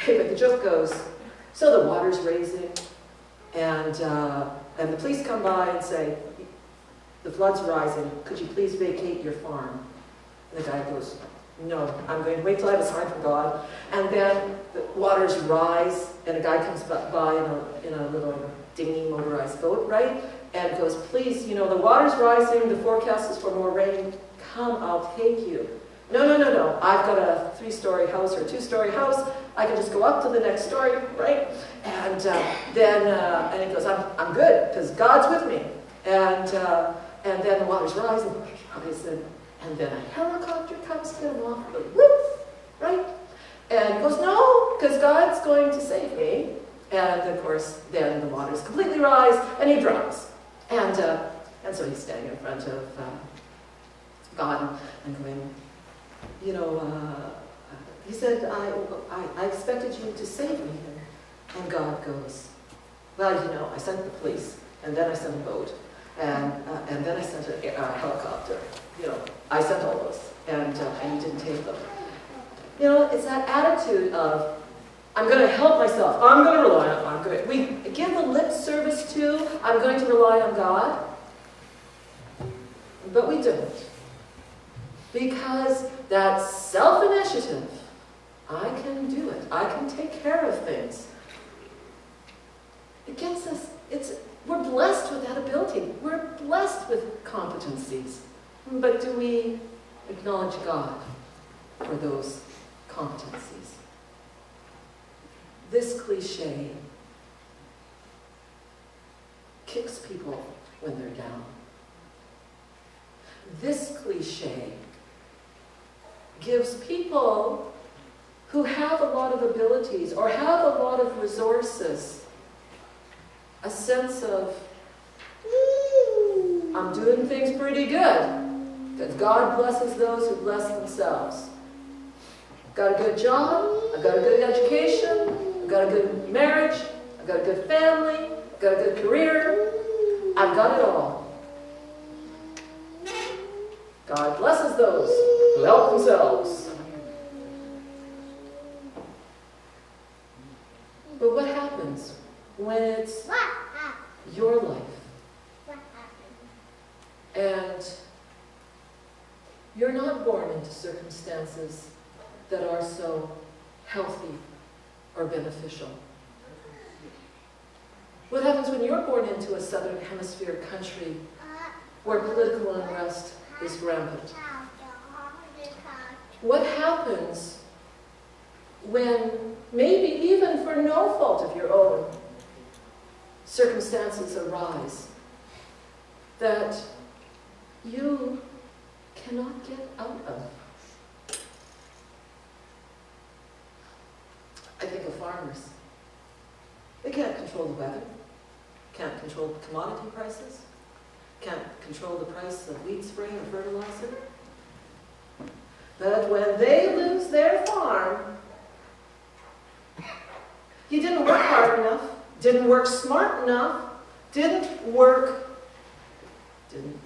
Hey, but the joke goes, so the water's raising, and the police come by and say, the flood's rising, could you please vacate your farm? And the guy goes, no, I'm going to wait till I have a sign from God. And then the waters rise, and a guy comes by in a little dinghy motorized boat, right? And goes, please, you know, the water's rising, the forecast is for more rain, come, I'll take you. No, no, no, no, I've got a 3-story house or a 2-story house, I can just go up to the next story, right? And then he goes, I'm good, because God's with me. And then the water's rising, and then a helicopter comes to him off the roof, right? And he goes, no, because God's going to save me. And of course, then the waters completely rise, and he drowns. And so he's standing in front of God and going, you know, he said, I expected you to save me. And God goes, well, you know, I sent the police, and then I sent a boat, and then I sent a helicopter. You know, I sent all those, and you didn't take them. You know, it's that attitude of, I'm going to help myself. I'm going to rely on, I'm going. We give the lip service to, I'm going to rely on God, but we don't. Because that self-initiative, I can do it. I can take care of things. It gets us, we're blessed with that ability. We're blessed with competencies. But do we acknowledge God for those competencies? This cliche kicks people when they're down. This cliche gives people who have a lot of abilities or have a lot of resources a sense of, I'm doing things pretty good, because God blesses those who bless themselves. Got a good job, I've got a good education, I've got a good marriage, I've got a good family, I've got a good career, I've got it all. God blesses those who help themselves. But what happens when it's your life and you're not born into circumstances that are so healthy or beneficial? What happens when you're born into a Southern Hemisphere country where political unrest is rampant? What happens when, maybe even for no fault of your own, circumstances arise that you cannot get out of? I think of farmers. They can't control the weather, can't control commodity prices, can't control the price of weed spray or fertilizer. But when they lose their farm, you didn't work hard enough, didn't work smart enough, didn't work. And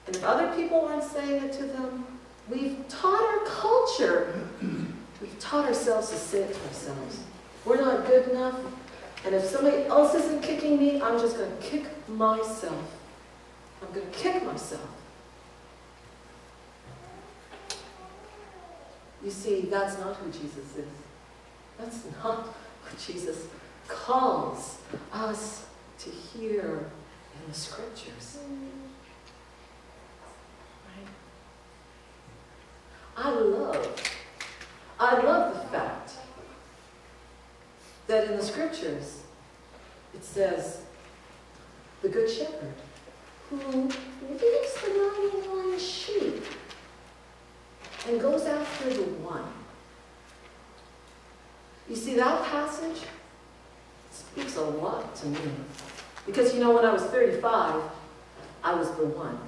if other people aren't saying it to them, we've taught our culture, we've taught ourselves to say it to ourselves. We're not good enough, and if somebody else isn't kicking me, I'm just going to kick myself. I'm going to kick myself. You see, that's not who Jesus is. That's not what Jesus calls us to hear in the Scriptures. Right? I love the fact that in the Scriptures it says, the Good Shepherd, who leaves the 99 sheep and goes after the one. You see, that passage speaks a lot to me. Because, you know, when I was 35, I was the one.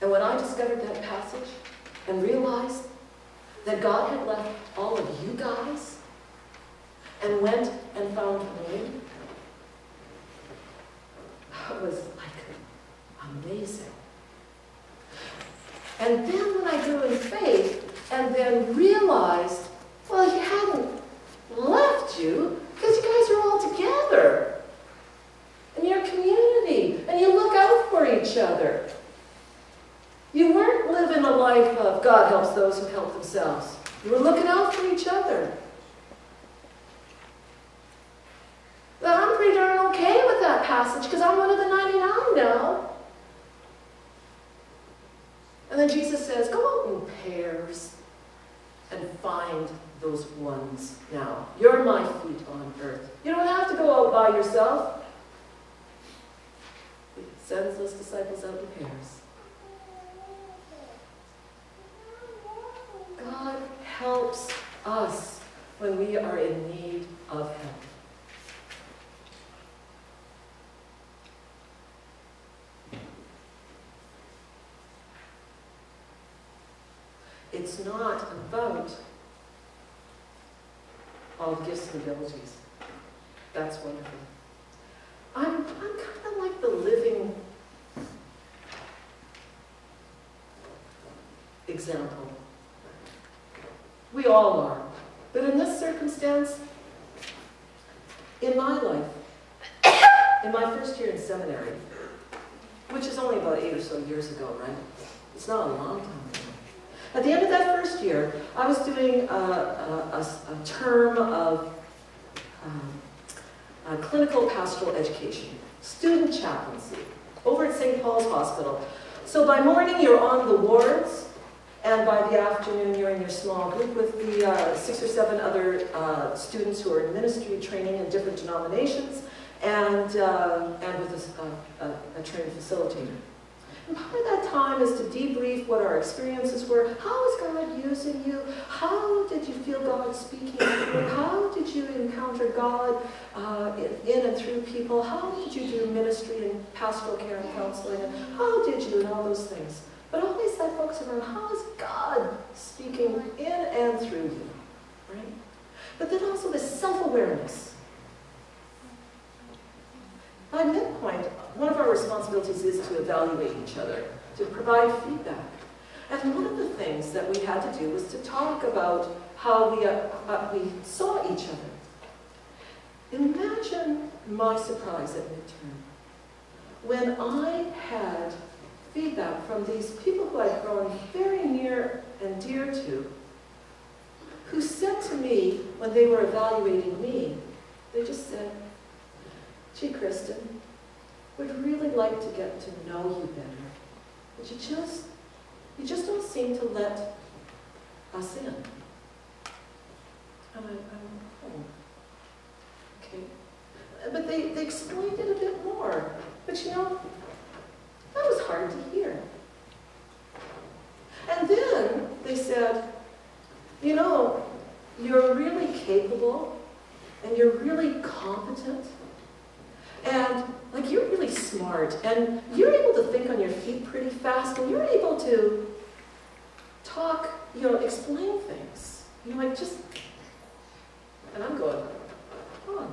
And when I discovered that passage and realized that God had left all of you guys and went and found me, it was like amazing. And then when I grew in faith and then realized, You were looking out for each other. But I'm pretty darn okay with that passage because I'm one of the 99 now. And then Jesus says, go out in pairs and find those ones now. You're my feet on earth. You don't have to go out by yourself. He sends those disciples out in pairs. God helps us when we are in need of help. It's not about all gifts and abilities. That's wonderful. I'm kind of like the living example. We all are. But in this circumstance, in my life, in my first year in seminary, which is only about 8 or so years ago, right? It's not a long time ago. At the end of that first year, I was doing a term of clinical pastoral education, student chaplaincy, over at St. Paul's Hospital. So by morning, you're on the wards, and by the afternoon, you're in your small group with the 6 or 7 other students who are in ministry training in different denominations, and with a trained facilitator. And part of that time is to debrief what our experiences were. How is God using you? How did you feel God speaking to you? How did you encounter God in and through people? How did you do ministry and pastoral care and counseling? And how did you, and all those things. But always that focus around how is God speaking in and through you, right? But then also this self-awareness. By midpoint, one of our responsibilities is to evaluate each other, to provide feedback. And one of the things that we had to do was to talk about how we saw each other. Imagine my surprise at midterm when I had feedback from these people who I'd grown very near and dear to, who said to me when they were evaluating me, they just said, gee, Kristen, we'd really like to get to know you better, but you just don't seem to let us in. And I'm oh, okay. But they explained it a bit more. But you know, that was hard to hear. And then they said, you know, you're really capable and you're really competent. And like you're really smart, and you're able to think on your feet pretty fast, and you're able to talk, you know, explain things. You know, like just, and I'm going, oh,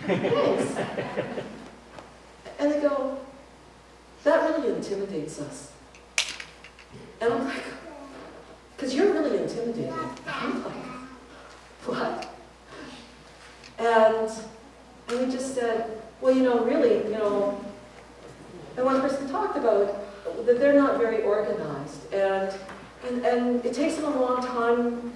thanks. And they go, that really intimidates us. And I'm like, because you're really intimidating. I'm like, what? And we just said, well, you know, really, you know, and one person talked about that they're not very organized, and it takes them a long time.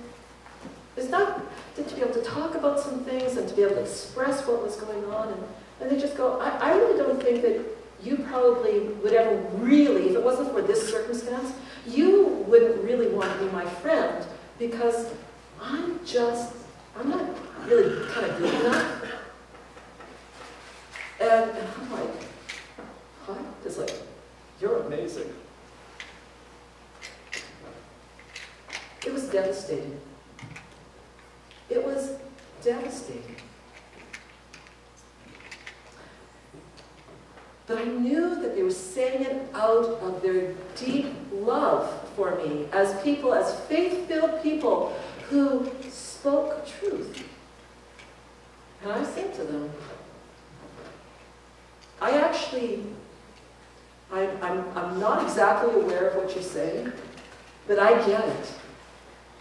It's not to be able to talk about some things and to be able to express what was going on, and they just go, I really don't think that you probably would ever really, if it wasn't for this circumstance, you wouldn't really want to be my friend, because I'm not really kind of good enough. And I'm like, what? It's like, you're amazing. It was devastating. It was devastating. But I knew that they were saying it out of their deep love for me as people, as faith-filled people who spoke truth. And I said to them, I'm not exactly aware of what you're saying, but I get it.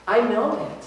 I know it.